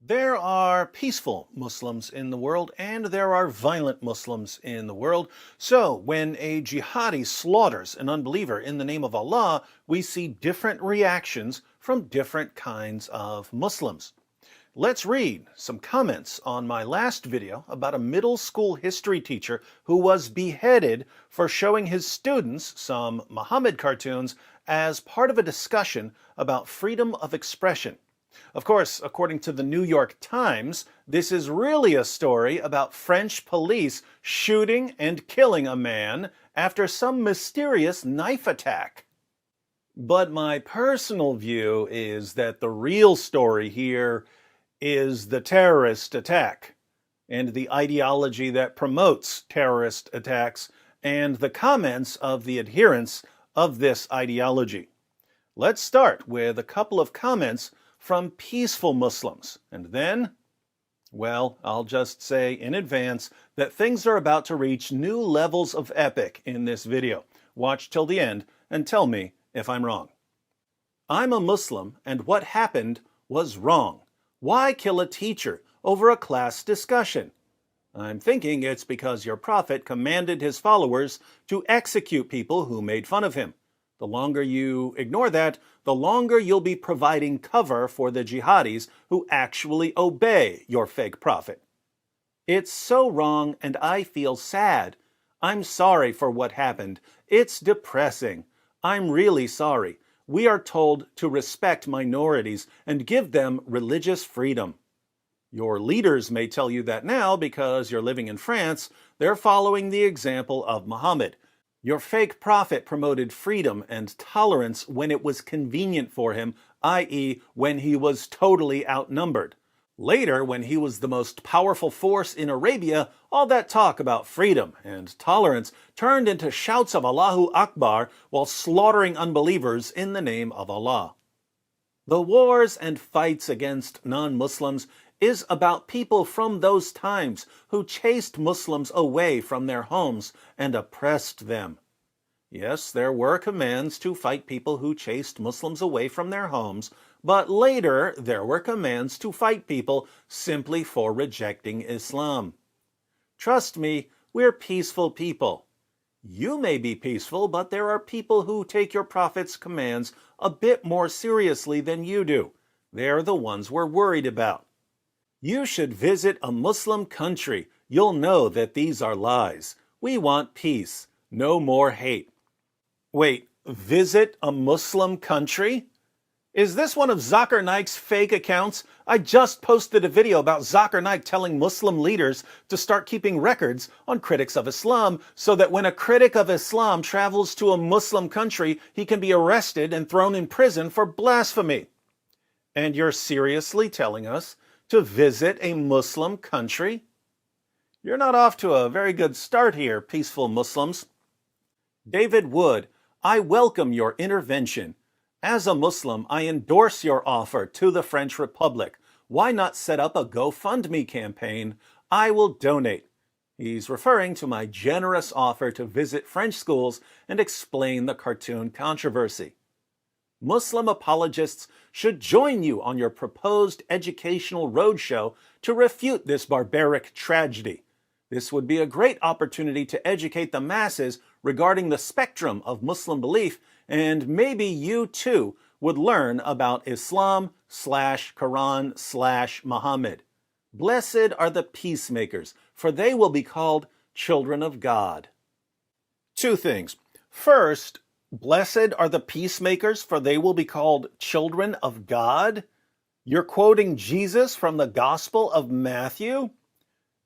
There are peaceful Muslims in the world and there are violent Muslims in the world. So when a jihadi slaughters an unbeliever in the name of Allah, we see different reactions from different kinds of Muslims. Let's read some comments on my last video about a middle school history teacher who was beheaded for showing his students some Muhammad cartoons as part of a discussion about freedom of expression. Of course, according to the New York Times, this is really a story about French police shooting and killing a man after some mysterious knife attack. But my personal view is that the real story here is the terrorist attack and the ideology that promotes terrorist attacks and the comments of the adherents of this ideology. Let's start with a couple of comments from peaceful Muslims, and then, well, I'll just say in advance that things are about to reach new levels of epic in this video. Watch till the end and tell me if I'm wrong. I'm a Muslim and what happened was wrong. Why kill a teacher over a class discussion? I'm thinking it's because your prophet commanded his followers to execute people who made fun of him. The longer you ignore that, the longer you'll be providing cover for the jihadis who actually obey your fake prophet. It's so wrong and I feel sad. I'm sorry for what happened. It's depressing. I'm really sorry. We are told to respect minorities and give them religious freedom. Your leaders may tell you that now because you're living in France, they're following the example of Muhammad. Your fake prophet promoted freedom and tolerance when it was convenient for him, i.e., when he was totally outnumbered. Later, when he was the most powerful force in Arabia, all that talk about freedom and tolerance turned into shouts of Allahu Akbar while slaughtering unbelievers in the name of Allah. The wars and fights against non-Muslims is about people from those times who chased Muslims away from their homes and oppressed them. Yes, there were commands to fight people who chased Muslims away from their homes, but later there were commands to fight people simply for rejecting Islam. Trust me, we're peaceful people. You may be peaceful, but there are people who take your prophet's commands a bit more seriously than you do. They're the ones we're worried about. You should visit a Muslim country. You'll know that these are lies. We want peace, no more hate. Wait, visit a Muslim country? Is this one of Zakir Naik's fake accounts? I just posted a video about Zakir Naik telling Muslim leaders to start keeping records on critics of Islam so that when a critic of Islam travels to a Muslim country, he can be arrested and thrown in prison for blasphemy. And you're seriously telling us to visit a Muslim country? You're not off to a very good start here, peaceful Muslims. David Wood, I welcome your intervention. As a Muslim, I endorse your offer to the French Republic. Why not set up a GoFundMe campaign? I will donate. He's referring to my generous offer to visit French schools and explain the cartoon controversy. Muslim apologists should join you on your proposed educational roadshow to refute this barbaric tragedy. This would be a great opportunity to educate the masses regarding the spectrum of Muslim belief, and maybe you too would learn about Islam/Quran/Muhammad. Blessed are the peacemakers, for they will be called children of God. Two things. First, blessed are the peacemakers, for they will be called children of God? You're quoting Jesus from the Gospel of Matthew?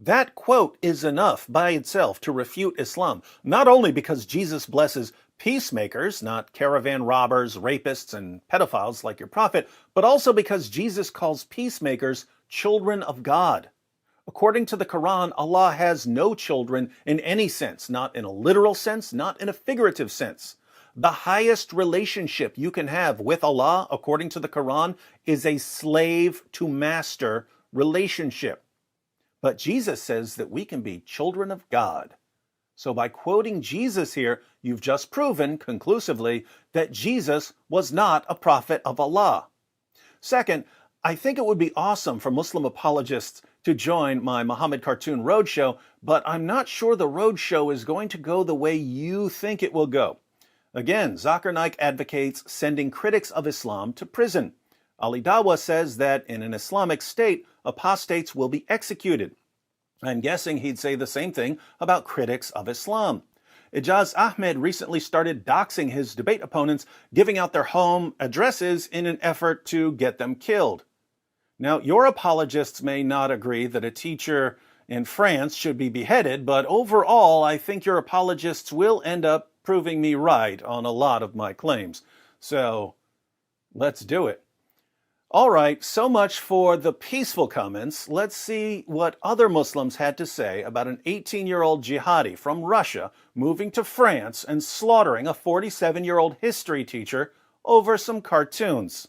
That quote is enough by itself to refute Islam, not only because Jesus blesses peacemakers, not caravan robbers, rapists, and pedophiles like your prophet, but also because Jesus calls peacemakers children of God. According to the Quran, Allah has no children in any sense, not in a literal sense, not in a figurative sense. The highest relationship you can have with Allah, according to the Quran, is a slave-to-master relationship. But Jesus says that we can be children of God. So by quoting Jesus here, you've just proven conclusively that Jesus was not a prophet of Allah. Second, I think it would be awesome for Muslim apologists to join my Muhammad Cartoon Roadshow, but I'm not sure the roadshow is going to go the way you think it will go. Again, Zakir Naik advocates sending critics of Islam to prison. Ali Dawa says that in an Islamic state, apostates will be executed. I'm guessing he'd say the same thing about critics of Islam. Ijaz Ahmed recently started doxing his debate opponents, giving out their home addresses in an effort to get them killed. Now, your apologists may not agree that a teacher in France should be beheaded, but overall, I think your apologists will end up proving me right on a lot of my claims. So, let's do it. All right, so much for the peaceful comments. Let's see what other Muslims had to say about an 18-year-old jihadi from Russia moving to France and slaughtering a 47-year-old history teacher over some cartoons.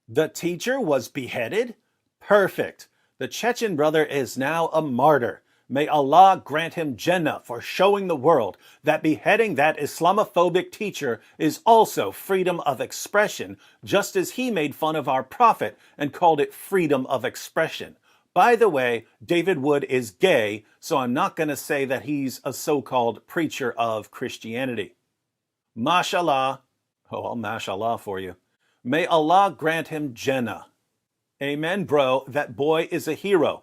The teacher was beheaded? Perfect. The Chechen brother is now a martyr. May Allah grant him Jannah for showing the world that beheading that Islamophobic teacher is also freedom of expression, just as he made fun of our prophet and called it freedom of expression. By the way, David Wood is gay, so I'm not going to say that he's a so-called preacher of Christianity. Mashallah. Oh, I'll mashallah for you. May Allah grant him Jannah. Amen, bro. That boy is a hero.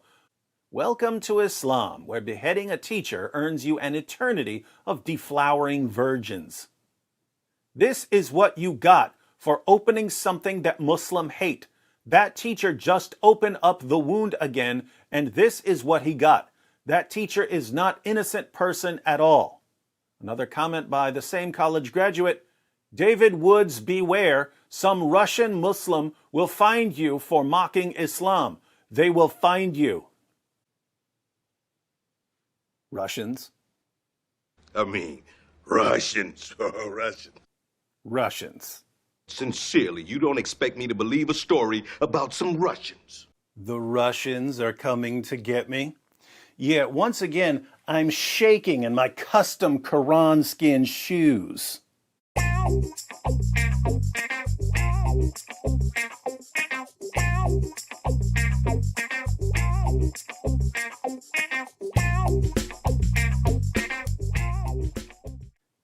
Welcome to Islam, where beheading a teacher earns you an eternity of deflowering virgins. This is what you got for opening something that Muslims hate. That teacher just opened up the wound again, and this is what he got. That teacher is not innocent person at all. Another comment by the same college graduate, David Woods, beware, some Russian Muslim will find you for mocking Islam. They will find you. Russians. Russians. Russians. Sincerely, you don't expect me to believe a story about some Russians. The Russians are coming to get me? Yeah, once again, I'm shaking in my custom Quran skin shoes.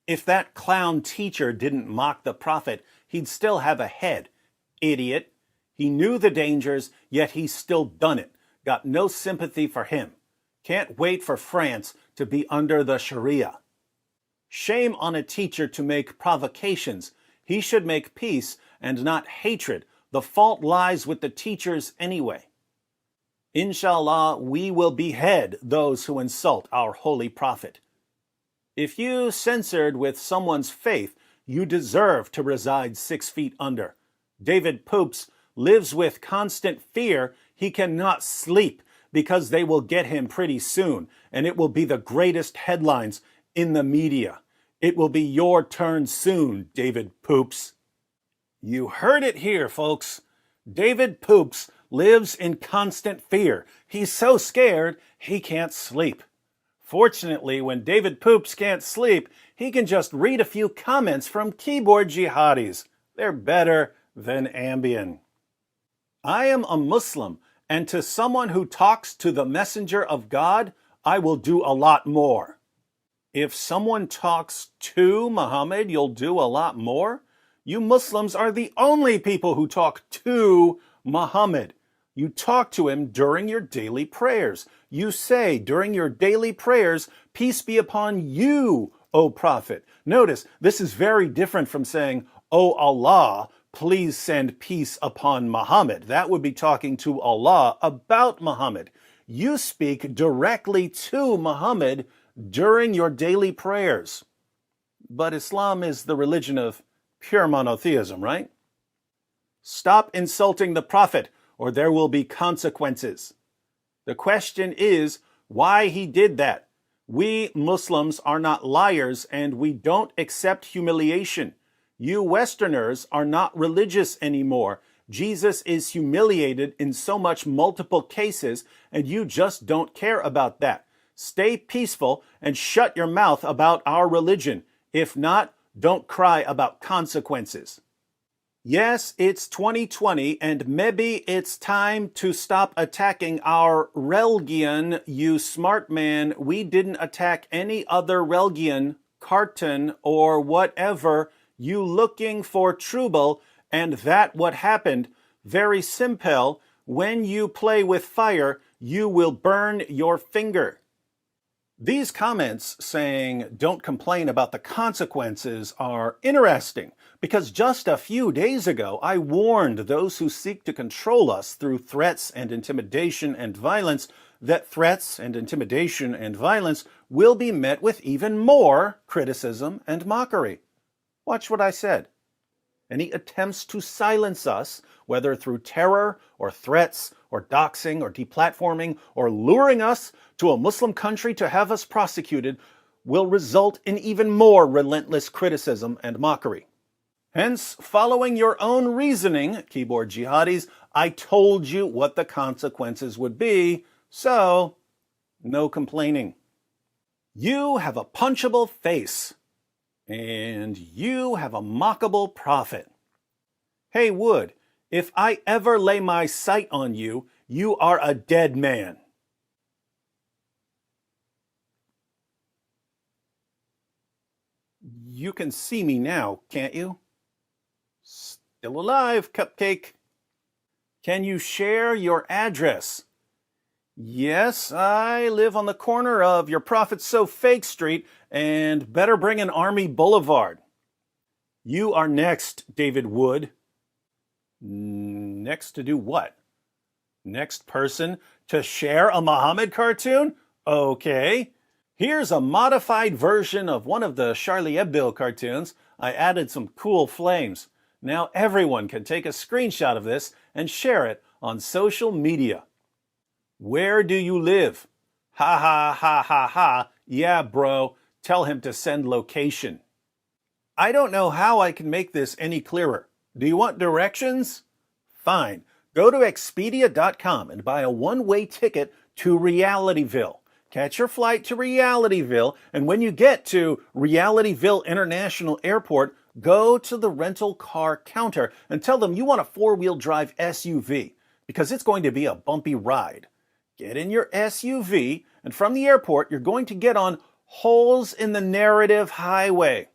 If that clown teacher didn't mock the prophet, he'd still have a head. Idiot. He knew the dangers, yet he's still done it. Got no sympathy for him. Can't wait for France to be under the Sharia. Shame on a teacher to make provocations. He should make peace and not hatred. The fault lies with the teachers anyway. Inshallah, we will behead those who insult our holy prophet. If you censored with someone's faith, you deserve to reside 6 feet under. David Poops lives with constant fear he cannot sleep because they will get him pretty soon, and it will be the greatest headlines in the media. It will be your turn soon, David Poops. You heard it here, folks. David Poops lives in constant fear. He's so scared he can't sleep. Fortunately, when David Poops can't sleep, he can just read a few comments from keyboard jihadis. They're better than Ambien. I am a Muslim, and to someone who talks to the messenger of God, I will do a lot more. If someone talks to Muhammad, you'll do a lot more? You Muslims are the only people who talk to Muhammad. You talk to him during your daily prayers. You say during your daily prayers, peace be upon you, O Prophet. Notice, this is very different from saying, O Allah, please send peace upon Muhammad. That would be talking to Allah about Muhammad. You speak directly to Muhammad during your daily prayers. But Islam is the religion of pure monotheism, right? Stop insulting the Prophet, or there will be consequences. The question is why he did that. We Muslims are not liars, and we don't accept humiliation. You Westerners are not religious anymore. Jesus is humiliated in so much multiple cases, and you just don't care about that. Stay peaceful and shut your mouth about our religion. If not, don't cry about consequences. Yes, it's 2020, and maybe it's time to stop attacking our religion, you smart man. We didn't attack any other religion, carton, or whatever. You looking for trouble, and that what happened. Very simple. When you play with fire, you will burn your finger. These comments saying don't complain about the consequences are interesting because just a few days ago I warned those who seek to control us through threats and intimidation and violence that threats and intimidation and violence will be met with even more criticism and mockery. Watch what I said. Any attempts to silence us, whether through terror or threats or doxing or deplatforming or luring us to a Muslim country to have us prosecuted, will result in even more relentless criticism and mockery. Hence, following your own reasoning, keyboard jihadis, I told you what the consequences would be, so no complaining. You have a punchable face. And you have a mockable prophet. Hey, Wood, if I ever lay my sight on you, you are a dead man. You can see me now, can't you? Still alive, Cupcake. Can you share your address? Yes, I live on the corner of Your Prophet's So Fake Street and Better Bring an Army Boulevard. You are next, David Wood. Next to do what? Next person to share a Muhammad cartoon? Okay. Here's a modified version of one of the Charlie Hebdo cartoons. I added some cool flames. Now everyone can take a screenshot of this and share it on social media. Where do you live? Ha ha ha ha ha. Yeah, bro. Tell him to send location. I don't know how I can make this any clearer. Do you want directions? Fine. Go to Expedia.com and buy a one-way ticket to Realityville. Catch your flight to Realityville, and when you get to Realityville International Airport, go to the rental car counter and tell them you want a four-wheel drive SUV because it's going to be a bumpy ride. Get in your SUV, and from the airport, you're going to get on Holes in the Narrative Highway.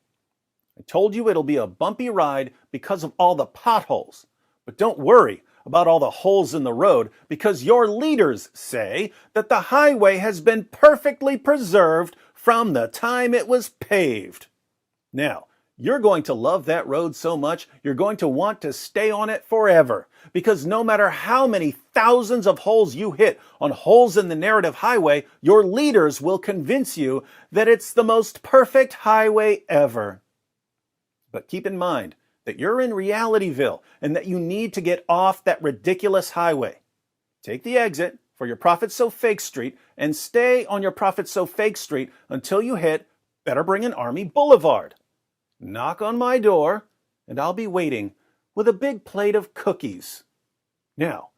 I told you it'll be a bumpy ride because of all the potholes. But don't worry about all the holes in the road because your leaders say that the highway has been perfectly preserved from the time it was paved. Now, you're going to love that road so much, you're going to want to stay on it forever. Because no matter how many thousands of holes you hit on Holes in the Narrative Highway, your leaders will convince you that it's the most perfect highway ever. But keep in mind that you're in Realityville and that you need to get off that ridiculous highway. Take the exit for Your Prophet's So Fake Street and stay on Your Prophet's So Fake Street until you hit Better Bring an Army Boulevard. Knock on my door, and I'll be waiting with a big plate of cookies. Now,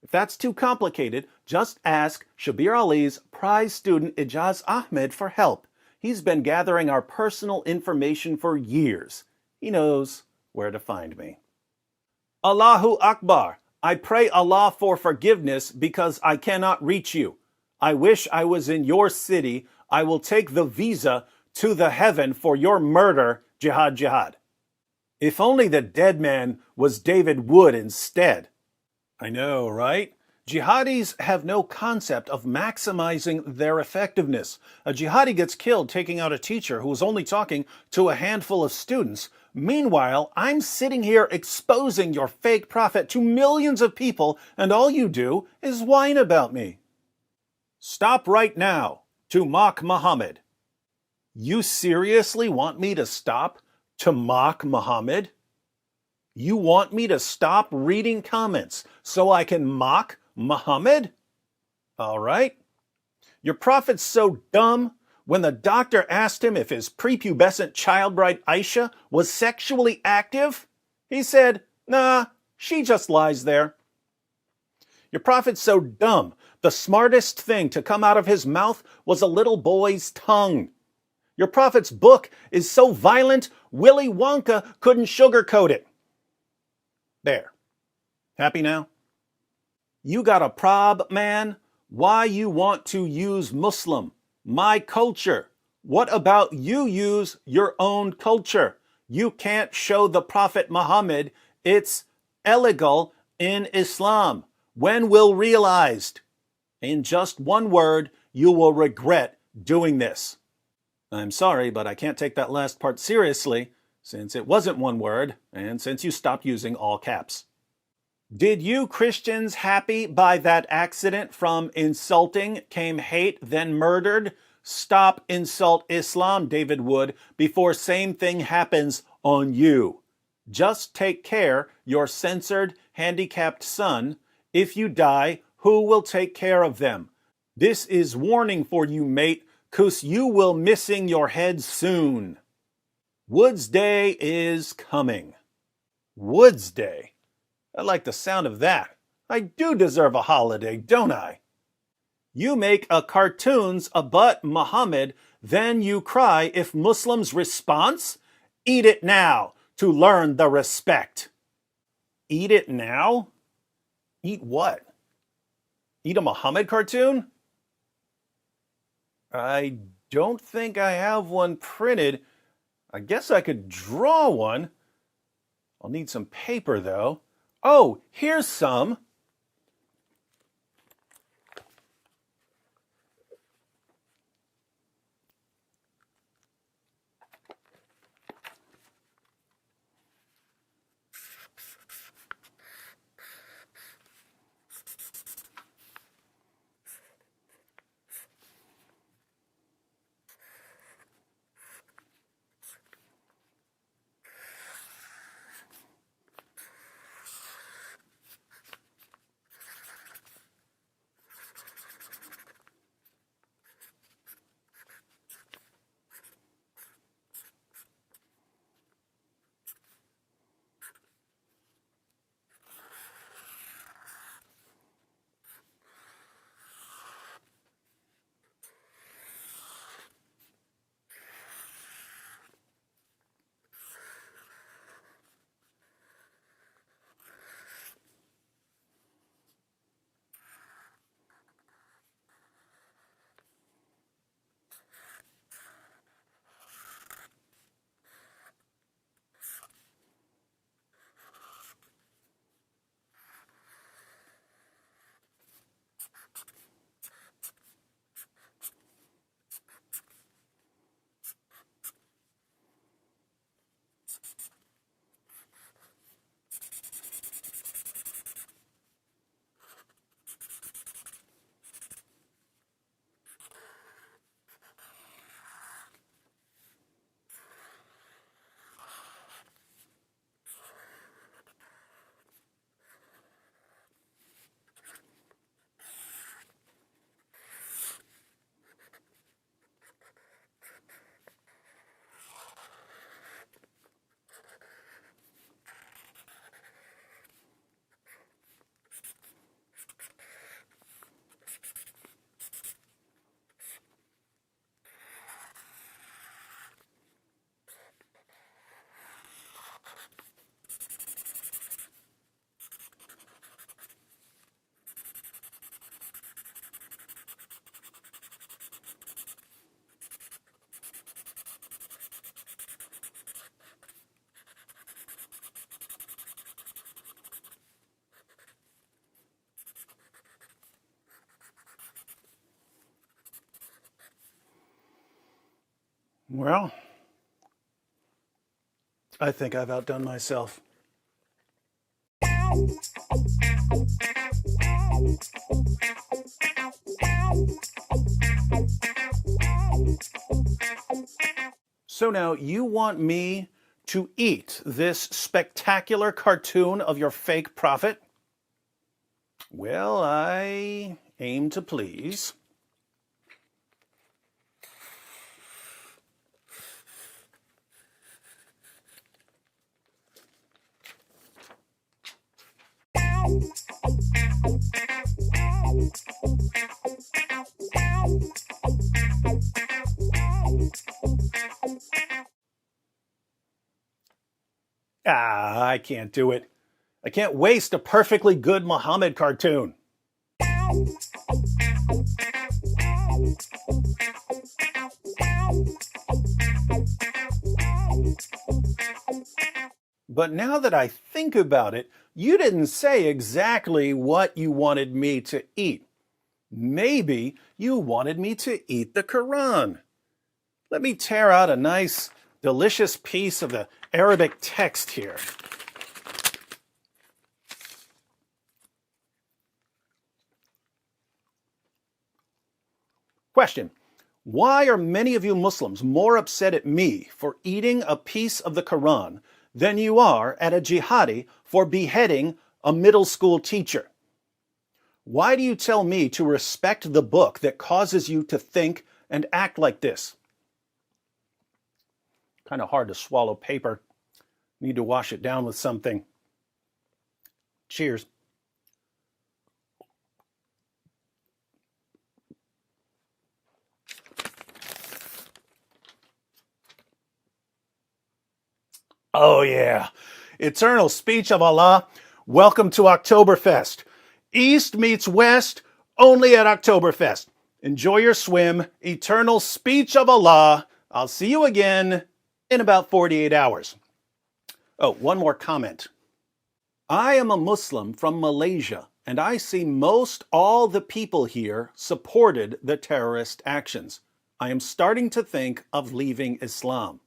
if that's too complicated, just ask Shabir Ali's prize student Ijaz Ahmed for help. He's been gathering our personal information for years. He knows where to find me. Allahu Akbar. I pray Allah for forgiveness because I cannot reach you. I wish I was in your city. I will take the visa to the heaven for your murder. Jihad, jihad. If only the dead man was David Wood instead. I know, right? Jihadis have no concept of maximizing their effectiveness. A jihadi gets killed taking out a teacher who was only talking to a handful of students. Meanwhile, I'm sitting here exposing your fake prophet to millions of people, and all you do is whine about me. Stop right now to mock Muhammad. You seriously want me to stop to mock Muhammad? You want me to stop reading comments so I can mock Muhammad? All right. Your prophet's so dumb, when the doctor asked him if his prepubescent child bride Aisha was sexually active, he said, nah, she just lies there. Your prophet's so dumb, the smartest thing to come out of his mouth was a little boy's tongue. Your prophet's book is so violent, Willy Wonka couldn't sugarcoat it. There. Happy now? You got a prob, man? Why you want to use Muslim? My culture. What about you use your own culture? You can't show the Prophet Muhammad. It's illegal in Islam. When will realized? In just one word, you will regret doing this. I'm sorry, but I can't take that last part seriously, since it wasn't one word, and since you stopped using all caps. Did you Christians happy by that accident from insulting came hate, then murdered? Stop insult Islam, David Wood, before same thing happens on you. Just take care, your censored, handicapped son. If you die, who will take care of them? This is warning for you, mate, 'cause you will missing your head soon. Wood's Day is coming. Wood's Day? I like the sound of that. I do deserve a holiday, don't I? You make a cartoons about Muhammad, then you cry if Muslims response? Eat it now to learn the respect. Eat it now? Eat what? Eat a Muhammad cartoon? I don't think I have one printed. I guess I could draw one. I'll need some paper, though. Oh, here's some. Well, I think I've outdone myself. So now you want me to eat this spectacular cartoon of your fake prophet? Well, I aim to please. I can't do it. I can't waste a perfectly good Muhammad cartoon. But now that I think about it, you didn't say exactly what you wanted me to eat. Maybe you wanted me to eat the Quran. Let me tear out a nice, delicious piece of the Arabic text here. Question: why are many of you Muslims more upset at me for eating a piece of the Quran than you are at a jihadi for beheading a middle school teacher? Why do you tell me to respect the book that causes you to think and act like this? Kind of hard to swallow paper. Need to wash it down with something. Cheers. Oh yeah, eternal speech of Allah. Welcome to Oktoberfest. East meets West only at Oktoberfest. Enjoy your swim. Eternal speech of Allah. I'll see you again in about 48 hours. Oh, one more comment. I am a Muslim from Malaysia, and I see most all the people here supported the terrorist actions. I am starting to think of leaving Islam.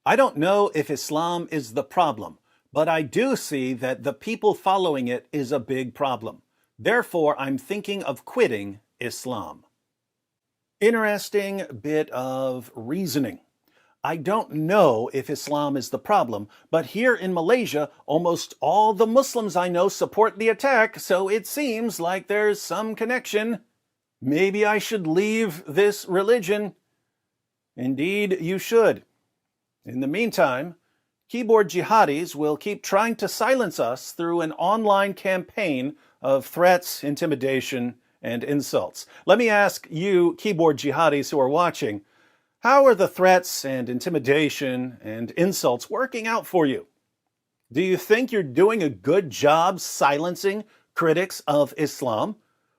I don't know if Islam is the problem, but I do see that the people following it is a big problem. Therefore, I'm thinking of quitting Islam. Interesting bit of reasoning. I don't know if Islam is the problem, but here in Malaysia, almost all the Muslims I know support the attack, so it seems like there's some connection. Maybe I should leave this religion. Indeed, you should. In the meantime, keyboard jihadis will keep trying to silence us through an online campaign of threats, intimidation, and insults. Let me ask you, keyboard jihadis who are watching, how are the threats and intimidation and insults working out for you? Do you think you're doing a good job silencing critics of Islam?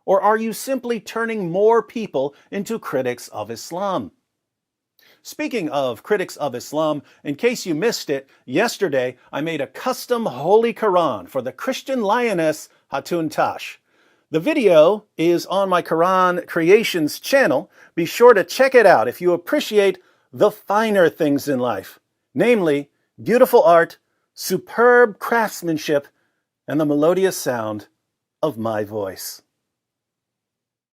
Or are you simply turning more people into critics of Islam? Speaking of critics of Islam, in case you missed it, yesterday I made a custom Holy Quran for the Christian lioness Hatun Tash. The video is on my Quran Creations channel. Be sure to check it out if you appreciate the finer things in life, namely beautiful art, superb craftsmanship, and the melodious sound of my voice.